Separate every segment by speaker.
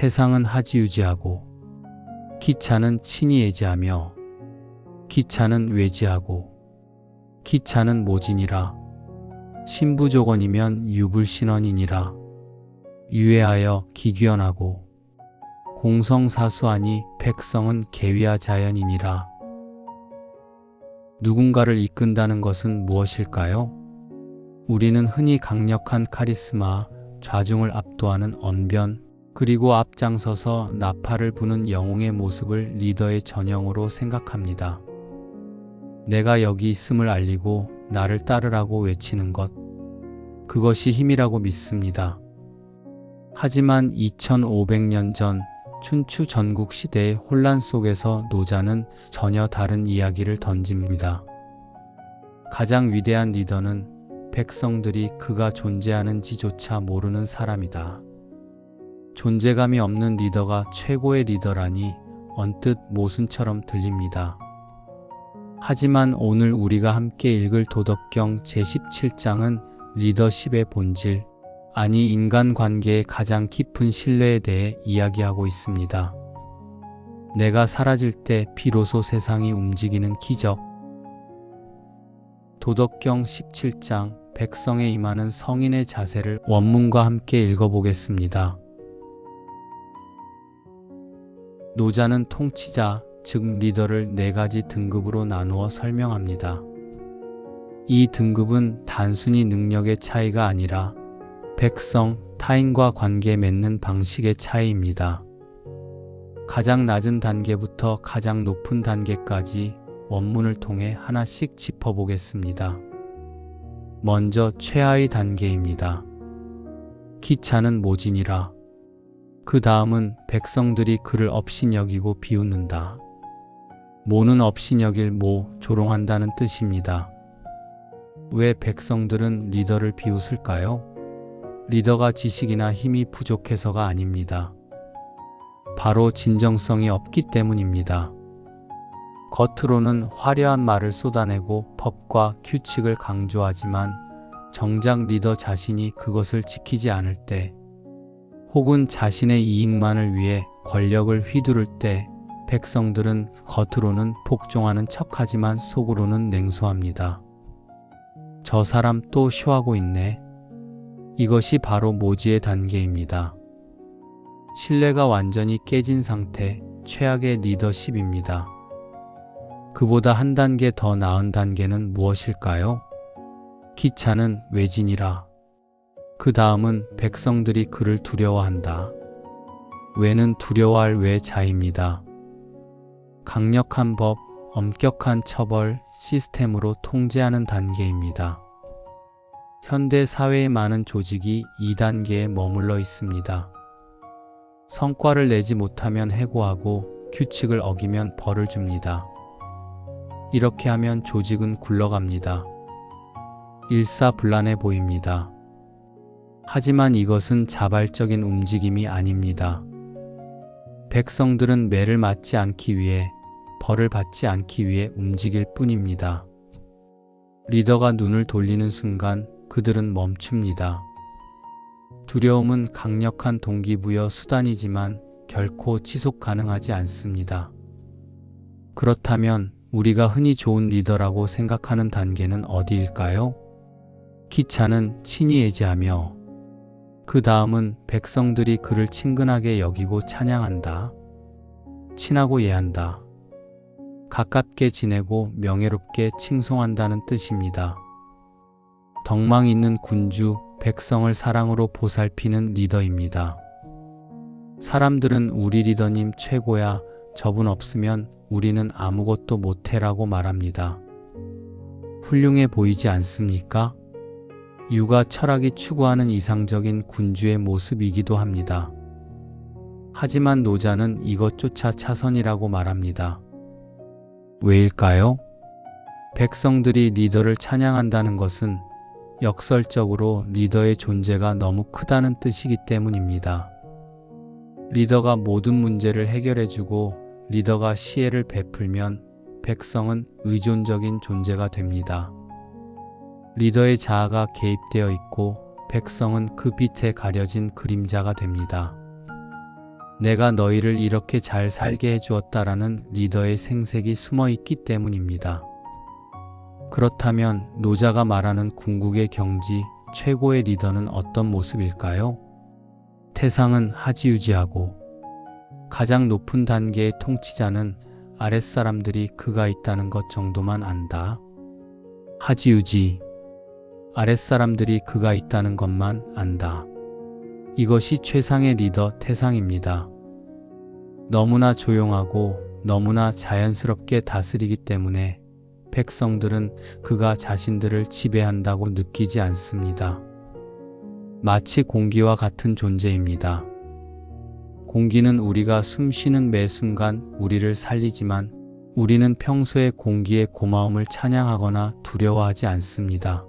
Speaker 1: 태상은 하지유지하고 기차는 친히 예지하며 기차는 외지하고 기차는 모진이라 신부조건이면 유불신원이니라 유예하여 기귀연하고 공성사수하니 백성은 계위하 자연이니라. 누군가를 이끈다는 것은 무엇일까요? 우리는 흔히 강력한 카리스마, 좌중을 압도하는 언변, 그리고 앞장서서 나팔을 부는 영웅의 모습을 리더의 전형으로 생각합니다. 내가 여기 있음을 알리고 나를 따르라고 외치는 것, 그것이 힘이라고 믿습니다. 하지만 2500년 전 춘추 전국 시대의 혼란 속에서 노자는 전혀 다른 이야기를 던집니다. 가장 위대한 리더는 백성들이 그가 존재하는지조차 모르는 사람이다. 존재감이 없는 리더가 최고의 리더라니 언뜻 모순처럼 들립니다. 하지만 오늘 우리가 함께 읽을 도덕경 제17장은 리더십의 본질, 아니 인간관계의 가장 깊은 신뢰에 대해 이야기하고 있습니다. 내가 사라질 때 비로소 세상이 움직이는 기적. 도덕경 17장 백성에 임하는 성인의 자세를 원문과 함께 읽어보겠습니다. 노자는 통치자, 즉 리더를 4가지 등급으로 나누어 설명합니다. 이 등급은 단순히 능력의 차이가 아니라 백성, 타인과 관계 맺는 방식의 차이입니다. 가장 낮은 단계부터 가장 높은 단계까지 원문을 통해 하나씩 짚어보겠습니다. 먼저 최하의 단계입니다. 기차는 모진이라. 그 다음은 백성들이 그를 업신여기고 비웃는다. 모는 업신여길 모, 조롱한다는 뜻입니다. 왜 백성들은 리더를 비웃을까요? 리더가 지식이나 힘이 부족해서가 아닙니다. 바로 진정성이 없기 때문입니다. 겉으로는 화려한 말을 쏟아내고 법과 규칙을 강조하지만 정작 리더 자신이 그것을 지키지 않을 때, 혹은 자신의 이익만을 위해 권력을 휘두를 때 백성들은 겉으로는 복종하는 척하지만 속으로는 냉소합니다. 저 사람 또 쇼하고 있네. 이것이 바로 모지의 단계입니다. 신뢰가 완전히 깨진 상태, 최악의 리더십입니다. 그보다 한 단계 더 나은 단계는 무엇일까요? 기차는 외진이라. 그 다음은 백성들이 그를 두려워한다. 외는 두려워할 외자입니다. 강력한 법, 엄격한 처벌, 시스템으로 통제하는 단계입니다. 현대 사회의 많은 조직이 이 단계에 머물러 있습니다. 성과를 내지 못하면 해고하고 규칙을 어기면 벌을 줍니다. 이렇게 하면 조직은 굴러갑니다. 일사불란해 보입니다. 하지만 이것은 자발적인 움직임이 아닙니다. 백성들은 매를 맞지 않기 위해, 벌을 받지 않기 위해 움직일 뿐입니다. 리더가 눈을 돌리는 순간 그들은 멈춥니다. 두려움은 강력한 동기부여 수단이지만 결코 지속 가능하지 않습니다. 그렇다면 우리가 흔히 좋은 리더라고 생각하는 단계는 어디일까요? 기차는 친히 예지하며, 그 다음은 백성들이 그를 친근하게 여기고 찬양한다. 친하고 예한다. 가깝게 지내고 명예롭게 칭송한다는 뜻입니다. 덕망 있는 군주, 백성을 사랑으로 보살피는 리더입니다. 사람들은 우리 리더님 최고야, 저분 없으면 우리는 아무것도 못해라고 말합니다. 훌륭해 보이지 않습니까? 육아 철학이 추구하는 이상적인 군주의 모습이기도 합니다. 하지만 노자는 이것조차 차선이라고 말합니다. 왜일까요? 백성들이 리더를 찬양한다는 것은 역설적으로 리더의 존재가 너무 크다는 뜻이기 때문입니다. 리더가 모든 문제를 해결해주고 리더가 시혜를 베풀면 백성은 의존적인 존재가 됩니다. 리더의 자아가 개입되어 있고 백성은 그 빛에 가려진 그림자가 됩니다. 내가 너희를 이렇게 잘 살게 해주었다라는 리더의 생색이 숨어 있기 때문입니다. 그렇다면 노자가 말하는 궁극의 경지, 최고의 리더는 어떤 모습일까요? 태상은 하지유지하고 가장 높은 단계의 통치자는 아랫사람들이 그가 있다는 것 정도만 안다. 하지유지, 아랫사람들이 그가 있다는 것만 안다. 이것이 최상의 리더 태상입니다. 너무나 조용하고 너무나 자연스럽게 다스리기 때문에 백성들은 그가 자신들을 지배한다고 느끼지 않습니다. 마치 공기와 같은 존재입니다. 공기는 우리가 숨쉬는 매 순간 우리를 살리지만 우리는 평소에 공기의 고마움을 찬양하거나 두려워하지 않습니다.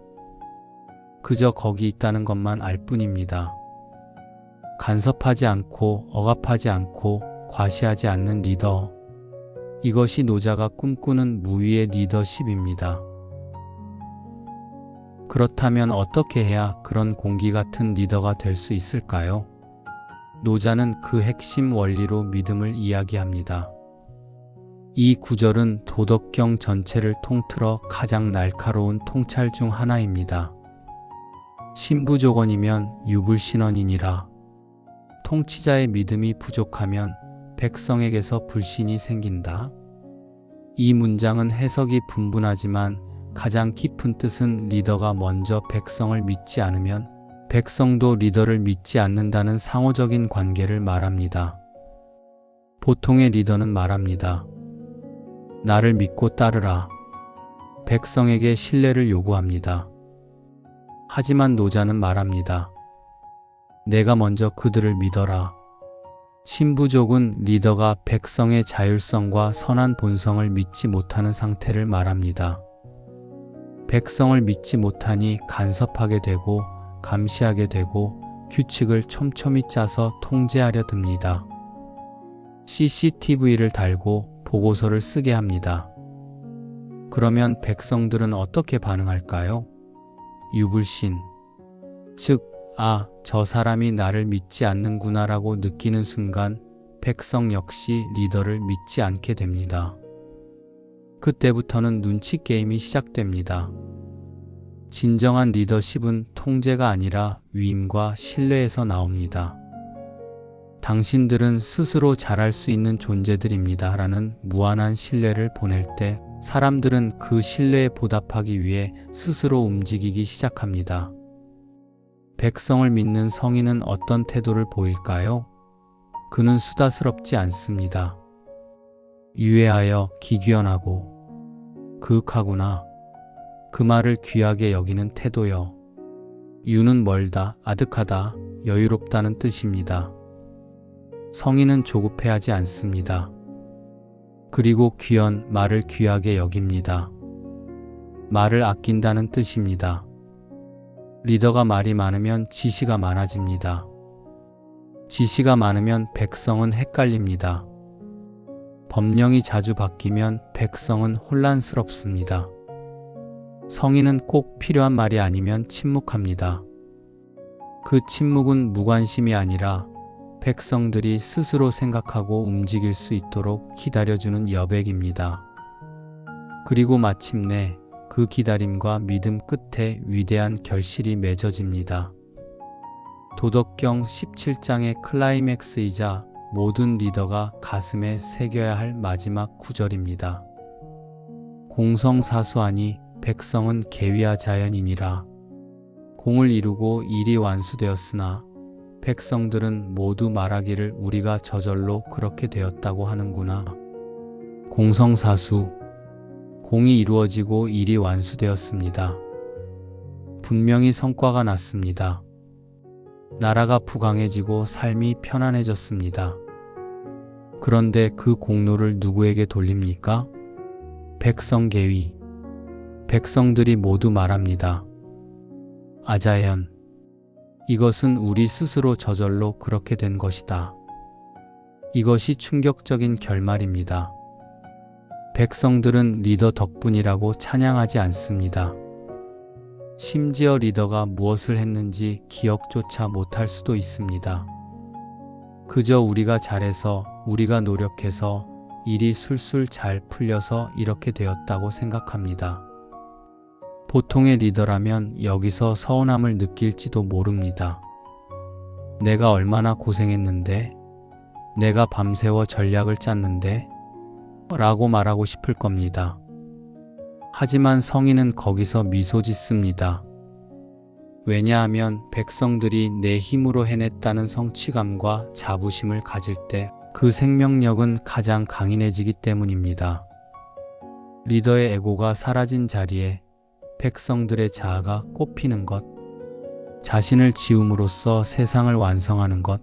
Speaker 1: 그저 거기 있다는 것만 알 뿐입니다. 간섭하지 않고 억압하지 않고 과시하지 않는 리더. 이것이 노자가 꿈꾸는 무위의 리더십입니다. 그렇다면 어떻게 해야 그런 공기 같은 리더가 될 수 있을까요? 노자는 그 핵심 원리로 믿음을 이야기합니다. 이 구절은 도덕경 전체를 통틀어 가장 날카로운 통찰 중 하나입니다. 신부조건이면 유불신원이니라. 통치자의 믿음이 부족하면 백성에게서 불신이 생긴다. 이 문장은 해석이 분분하지만 가장 깊은 뜻은 리더가 먼저 백성을 믿지 않으면 백성도 리더를 믿지 않는다는 상호적인 관계를 말합니다. 보통의 리더는 말합니다. 나를 믿고 따르라. 백성에게 신뢰를 요구합니다. 하지만 노자는 말합니다. 내가 먼저 그들을 믿어라. 신부족은 리더가 백성의 자율성과 선한 본성을 믿지 못하는 상태를 말합니다. 백성을 믿지 못하니 간섭하게 되고 감시하게 되고 규칙을 촘촘히 짜서 통제하려 듭니다. CCTV를 달고 보고서를 쓰게 합니다. 그러면 백성들은 어떻게 반응할까요? 유불신, 즉 저 사람이 나를 믿지 않는구나 라고 느끼는 순간 백성 역시 리더를 믿지 않게 됩니다. 그때부터는 눈치 게임이 시작됩니다. 진정한 리더십은 통제가 아니라 위임과 신뢰에서 나옵니다. 당신들은 스스로 잘할 수 있는 존재들입니다 라는 무한한 신뢰를 보낼 때 사람들은 그 신뢰에 보답하기 위해 스스로 움직이기 시작합니다. 백성을 믿는 성인은 어떤 태도를 보일까요? 그는 수다스럽지 않습니다. 유해하여 기귀연하고 그윽하구나. 그 말을 귀하게 여기는 태도여. 유는 멀다, 아득하다, 여유롭다는 뜻입니다. 성인은 조급해하지 않습니다. 그리고 귀연, 말을 귀하게 여깁니다. 말을 아낀다는 뜻입니다. 리더가 말이 많으면 지시가 많아집니다. 지시가 많으면 백성은 헷갈립니다. 법령이 자주 바뀌면 백성은 혼란스럽습니다. 성인은 꼭 필요한 말이 아니면 침묵합니다. 그 침묵은 무관심이 아니라 백성들이 스스로 생각하고 움직일 수 있도록 기다려주는 여백입니다. 그리고 마침내 그 기다림과 믿음 끝에 위대한 결실이 맺어집니다. 도덕경 17장의 클라이맥스이자 모든 리더가 가슴에 새겨야 할 마지막 구절입니다. 공성사수하니 백성은 계위와 자연이니라. 공을 이루고 일이 완수되었으나 백성들은 모두 말하기를 우리가 저절로 그렇게 되었다고 하는구나. 공성사수, 공이 이루어지고 일이 완수되었습니다. 분명히 성과가 났습니다. 나라가 부강해지고 삶이 편안해졌습니다. 그런데 그 공로를 누구에게 돌립니까? 백성계위. 백성들이 모두 말합니다. 아자연, 이것은 우리 스스로 저절로 그렇게 된 것이다. 이것이 충격적인 결말입니다. 백성들은 리더 덕분이라고 찬양하지 않습니다. 심지어 리더가 무엇을 했는지 기억조차 못할 수도 있습니다. 그저 우리가 잘해서, 우리가 노력해서 일이 술술 잘 풀려서 이렇게 되었다고 생각합니다. 보통의 리더라면 여기서 서운함을 느낄지도 모릅니다. 내가 얼마나 고생했는데, 내가 밤새워 전략을 짰는데, 라고 말하고 싶을 겁니다. 하지만 성인은 거기서 미소 짓습니다. 왜냐하면 백성들이 내 힘으로 해냈다는 성취감과 자부심을 가질 때 그 생명력은 가장 강인해지기 때문입니다. 리더의 에고가 사라진 자리에 백성들의 자아가 꽃피는 것, 자신을 지음으로써 세상을 완성하는 것,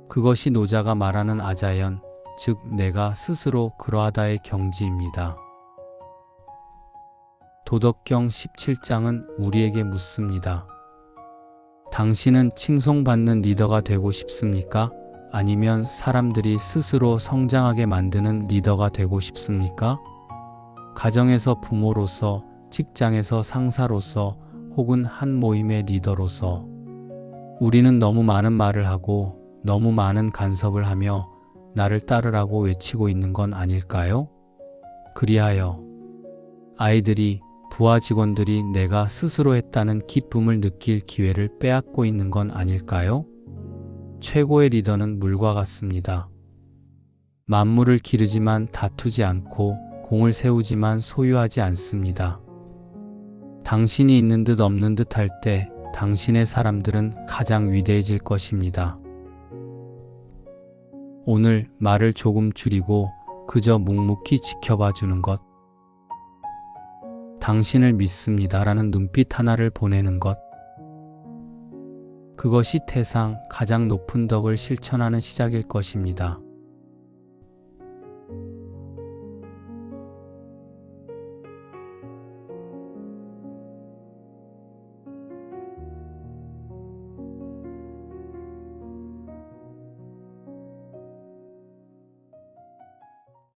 Speaker 1: 그것이 노자가 말하는 아자연, 즉 내가 스스로 그러하다의 경지입니다. 도덕경 17장은 우리에게 묻습니다. 당신은 칭송받는 리더가 되고 싶습니까? 아니면 사람들이 스스로 성장하게 만드는 리더가 되고 싶습니까? 가정에서 부모로서, 직장에서 상사로서, 혹은 한 모임의 리더로서 우리는 너무 많은 말을 하고 너무 많은 간섭을 하며 나를 따르라고 외치고 있는 건 아닐까요? 그리하여 아이들이, 부하 직원들이 내가 스스로 했다는 기쁨을 느낄 기회를 빼앗고 있는 건 아닐까요? 최고의 리더는 물과 같습니다. 만물을 기르지만 다투지 않고 공을 세우지만 소유하지 않습니다. 당신이 있는 듯 없는 듯 할 때 당신의 사람들은 가장 위대해질 것입니다. 오늘 말을 조금 줄이고 그저 묵묵히 지켜봐 주는 것, 당신을 믿습니다라는 눈빛 하나를 보내는 것, 그것이 태상 가장 높은 덕을 실천하는 시작일 것입니다.